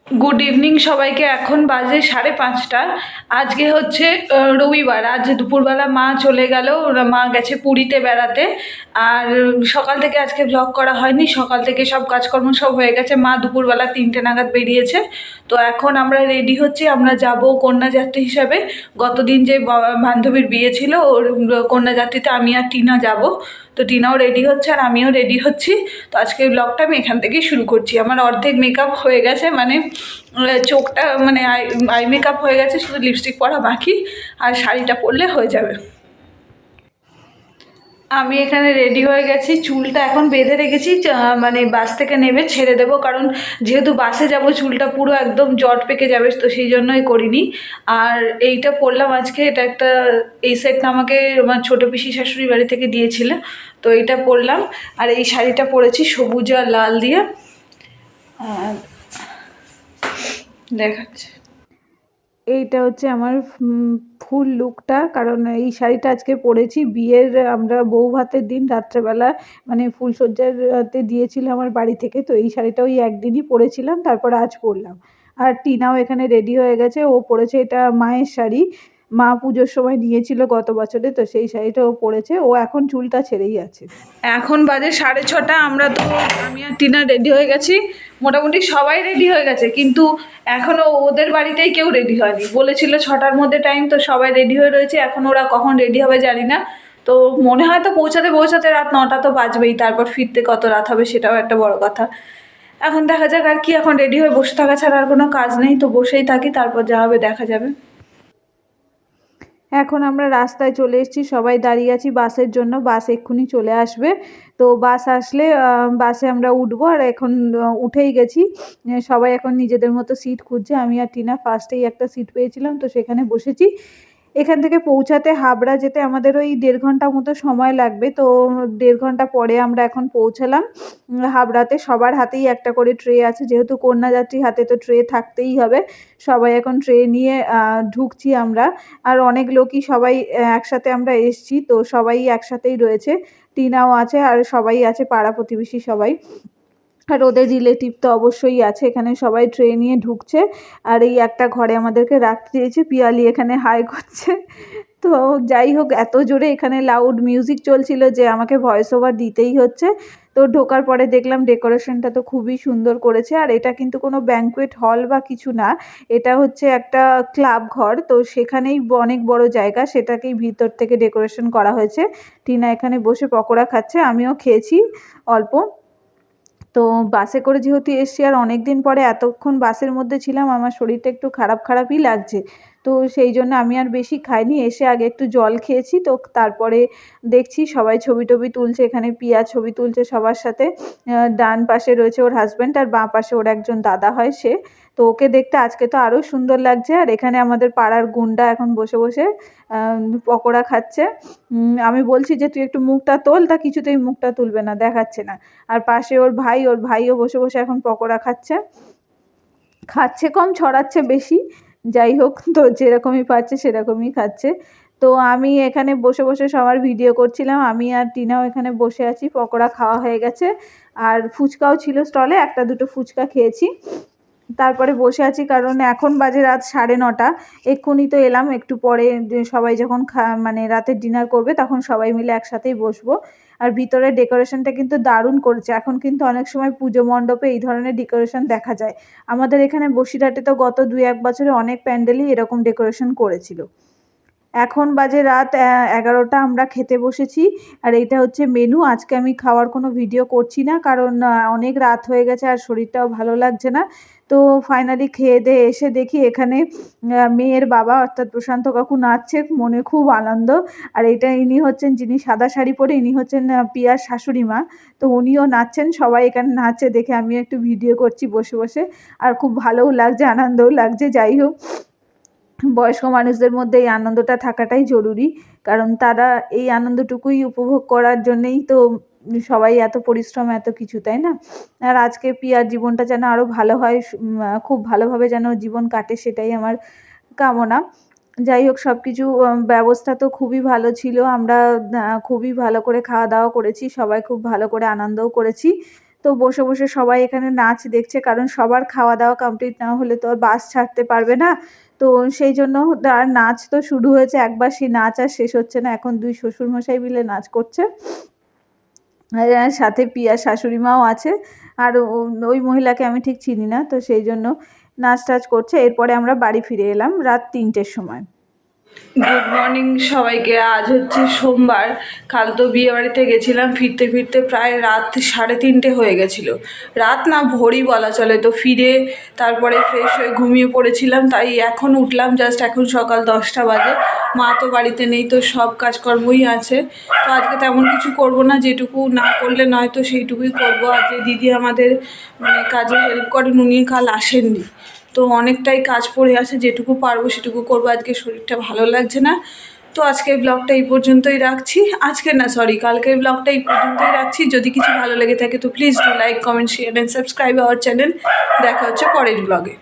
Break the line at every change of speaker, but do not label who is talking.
Good evening সবাইকে। এখন বাজে 5:30। আজকে হচ্ছে রবিবার। আজ দুপুরবেলা মা চলে গেল, মা গেছে পুরীতে বেড়াতে। আর সকাল থেকে আজকে ব্লগ করা হয়নি, সকাল থেকে সব কাজকর্ম সব হয়ে গেছে। মা দুপুরবেলা 3টে নাগাদ বেরিয়েছে। তো এখন আমরা রেডি হচ্ছি, আমরা যাব কন্যাযাত্রী হিসাবে। গতদিন যে বান্ধবীর বিয়ে ছিল, ওর কন্যাযাত্রীতে আমি আর টিনা যাব। তো টিনাও রেডি হচ্ছে আর আমিও রেডি হচ্ছি। তো আজকের ব্লগটা আমি এখান থেকেই শুরু করছি। আমার অর্ধেক মেকআপ হয়ে গেছে, মানে চোখটা মানে আই মেকআপ হয়ে গেছে, শুধু লিপস্টিক পরা বাকি। আর শাড়িটা পরলে হয়ে যাবে। আমি এখানে রেডি হয়ে গেছি, চুলটা এখন বেঁধে রেখেছি। মানে বাস থেকে নেমে ছেড়ে দেবো, কারণ যেহেতু বাসে যাব চুলটা পুরো একদম জট পেকে যাবে, তো সেই জন্যই করিনি। আর এইটা পরলাম আজকে, এটা একটা এই সেটটা আমাকে আমার ছোটো পিসি শাশুড়ি বাড়ি থেকে দিয়েছিল। তো এইটা পরলাম। আর এই শাড়িটা পরেছি সবুজ আর লাল দিয়ে। দেখাচ্ছে, এইটা হচ্ছে আমার ফুল লুকটা। কারণ এই শাড়িটা আজকে পরেছি বিয়ের, আমরা বউ ভাতের দিন রাত্রেবেলা মানে ফুলসজ্জাতে দিয়েছিল আমার বাড়ি থেকে। তো এই শাড়িটা ওই একদিনই পরেছিলাম, তারপর আজ পরলাম। আর টিনাও এখানে রেডি হয়ে গেছে, ও পরেছে এটা মায়ের শাড়ি, মা পুজোর সময় নিয়েছিল গত বছরে। তো সেই শাড়িটা ও পরেছে, ও এখন চুলটা ছেড়েই আছে। এখন বাজে 6:30। আমরা তো আমি আর টিনা রেডি হয়ে গেছি, মোটামুটি সবাই রেডি হয়ে গেছে, কিন্তু এখনও ওদের বাড়িতেই কেউ রেডি হয়নি। বলেছিল 6টার মধ্যে টাইম, তো সবাই রেডি হয়ে রয়েছে। এখন ওরা কখন রেডি হবে জানি না। তো মনে হয় তো পৌঁছাতে পৌঁছাতে রাত 9টা তো বাজবেই, তারপর ফিরতে কত রাত হবে সেটাও একটা বড় কথা। এখন দেখা যাক আর কি, এখন রেডি হয়ে বসে থাকা ছাড়া আর কোনো কাজ নেই, তো বসেই থাকি, তারপর যা হবে দেখা যাবে। এখন আমরা রাস্তায় চলে এসেছি, সবাই দাঁড়িয়ে আছি বাসের জন্য। বাস এক্ষুনি চলে আসবে। তো বাস আসলে বাসে আমরা উঠবো। আর এখন উঠেই গেছি, সবাই এখন নিজেদের মতো সিট খুঁজছে। আমি আর টিনা ফার্স্টেই একটা সিট পেয়েছিলাম, তো সেখানে বসেছি। এখান থেকে পৌঁছাতে হাবড়া যেতে আমাদের ওই 1.5 ঘন্টা মতো সময় লাগবে। তো 1.5 ঘন্টা পরে আমরা এখন পৌঁছালাম হাবড়াতে। সবার হাতেই একটা করে ট্রে আছে, যেহেতু কন্যাযাত্রী হাতে তো ট্রে থাকতেই হবে। সবাই এখন ট্রে নিয়ে ঢুকছি আমরা। আর অনেক লোকই সবাই একসাথে আমরা এসছি, তো সবাই একসাথেই রয়েছে। টিনাও আছে আর সবাই আছে, পাড়া প্রতিবেশী সবাই। আর ওদের রিলেটিভ তো অবশ্যই আছে। এখানে সবাই ট্রে নিয়ে ঢুকছে। আর এই একটা ঘরে আমাদেরকে রাখতে দিয়েছে। পিয়ালি এখানে হাই করছে। তো যাই হোক, এত জোরে এখানে লাউড মিউজিক চলছিল যে আমাকে ভয়েস ওভার দিতেই হচ্ছে। তো ঢোকার পরে দেখলাম ডেকোরেশনটা তো খুবই সুন্দর করেছে। আর এটা কিন্তু কোনো ব্যাঙ্কুয়েট হল বা কিছু না, এটা হচ্ছে একটা ক্লাব ঘর। তো সেখানেই অনেক বড় জায়গা, সেটাকেই ভিতর থেকে ডেকোরেশন করা হয়েছে। টিনা এখানে বসে পকোড়া খাচ্ছে, আমিও খেয়েছি অল্প। তো বাসে করে যেহেতু এসছি, আর অনেক দিন পরে এতক্ষণ বাসের মধ্যে ছিলাম, আমার শরীরটা একটু খারাপ খারাপই লাগছে। তো সেই জন্য আমি আর বেশি খাইনি, এসে আগে একটু জল খেয়েছি। তো তারপরে দেখছি সবাই ছবি টবি তুলছে, এখানে পিয়া ছবি তুলছে সবার সাথে। ডান পাশে রয়েছে ওর হাজব্যান্ড, আর বাঁ পাশে ওর একজন দাদা হয় সে। তো ওকে দেখতে আজকে তো আরও সুন্দর লাগছে। আর এখানে আমাদের পাড়ার গুন্ডা এখন বসে বসে পকোড়া খাচ্ছে। আমি বলছি যে তুই একটু মুখটা তোল, তা কিছুতেই মুখটা তুলবে না, দেখাচ্ছে না। আর পাশে ওর ভাইও বসে বসে এখন পকোড়া খাচ্ছে। খাচ্ছে কম, ছড়াচ্ছে বেশি। যাই হোক, তো যেরকমই পাচ্ছে সেরকমই খাচ্ছে। তো আমি এখানে বসে বসে সবার ভিডিও করছিলাম। আমি আর টিনাও এখানে বসে আছি, পকোড়া খাওয়া হয়ে গেছে। আর ফুচকাও ছিল স্টলে, একটা দুটো ফুচকা খেয়েছি। তারপরে বসে আছি, কারণ এখন বাজে রাত 9:30। এক্ষুনি তো এলাম, একটু পরে সবাই যখন মানে রাতের ডিনার করবে তখন সবাই মিলে একসাথেই বসবো। আর ভিতরের ডেকোরেশনটা কিন্তু দারুণ করেছে। এখন কিন্তু অনেক সময় পুজো মণ্ডপে এই ধরনের ডেকোরেশন দেখা যায়। আমাদের এখানে বসিরহাটে তো গত 2-1 বছরে অনেক প্যান্ডেলই এরকম ডেকোরেশন করেছিল। এখন বাজে রাত 11টা, আমরা খেতে বসেছি। আর এইটা হচ্ছে মেনু। আজকে আমি খাওয়ার কোনো ভিডিও করছি না, কারণ অনেক রাত হয়ে গেছে আর শরীরটাও ভালো লাগছে না। তো ফাইনালি খেয়ে দেয়ে এসে দেখি এখানে মেয়ের বাবা অর্থাৎ প্রশান্ত কাকু নাচছে, মনে খুব আনন্দ। আর এটা ইনি হচ্ছেন যিনি সাদা শাড়ি পরে, ইনি হচ্ছেন পিয়ার শাশুড়ি মা। তো উনিও নাচছেন, সবাই এখানে নাচছে দেখে আমিও একটু ভিডিও করছি বসে বসে। আর খুব ভালোও লাগছে, আনন্দও লাগছে। যাই হোক, বয়স্ক মানুষদের মধ্যে এই আনন্দটা থাকাটাই জরুরি, কারণ তারা এই আনন্দটুকুই উপভোগ করার জন্যেই তো সবাই এত পরিশ্রম এত কিছু, তাই না? আর আজকে পিয়ার জীবনটা যেন আরও ভালো হয়, খুব ভালোভাবে যেন জীবন কাটে, সেটাই আমার কামনা। যাই হোক, সব কিছু ব্যবস্থা তো খুবই ভালো ছিল। আমরা খুবই ভালো করে খাওয়া দাওয়া করেছি, সবাই খুব ভালো করে আনন্দও করেছি। তো বসে বসে সবাই এখানে নাচ দেখছে, কারণ সবার খাওয়া দাওয়া কমপ্লিট না হলে তো আর বাস ছাড়তে পারবে না। তো সেই জন্য আর নাচ তো শুরু হয়েছে একবার, সেই নাচ আর শেষ হচ্ছে না। এখন দুই শ্বশুরমশাই মিলে নাচ করছে, আর সাথে পিয়ার শাশুড়ি মাও আছে। আর ওই মহিলাকে আমি ঠিক চিনি না, তো সেই জন্য নাচ টাচ করছে। এরপরে আমরা বাড়ি ফিরে এলাম রাত 3টের সময়।
গুড মর্নিং সবাইকে। আজ হচ্ছে সোমবার। কাল তো বিয়ে বাড়িতে গেছিলাম, ফিরতে ফিরতে প্রায় রাত 3:30 হয়ে গেছিলো। রাত না, ভোরই বলা চলে। তো ফিরে তারপরে ফ্রেশ হয়ে ঘুমিয়ে পড়েছিলাম, তাই এখন উঠলাম জাস্ট। এখন সকাল 10টা বাজে। মা তো বাড়িতে নেই, তো সব কাজকর্মই আছে। তো আজকে তেমন কিছু করব না, যেটুকু না করলে নয় তো সেইটুকুই করবো। আর যে দিদি আমাদের মানে কাজে হেল্প করেন, উনি কাল আসেননি, তো অনেকটাই কাজ পড়ে আছে। যেটুকু পারবো সেটুকু করবো। আজকে শরীরটা ভালো লাগছে না, তো আজকের ব্লগটা এই পর্যন্তই রাখছি। আজকে না, সরি, কালকের ব্লগটা এই পর্যন্তই রাখছি। যদি কিছু ভালো লেগে থাকে তো please do like, comment, share and subscribe our channel. দেখা হচ্ছে পরের ব্লগে।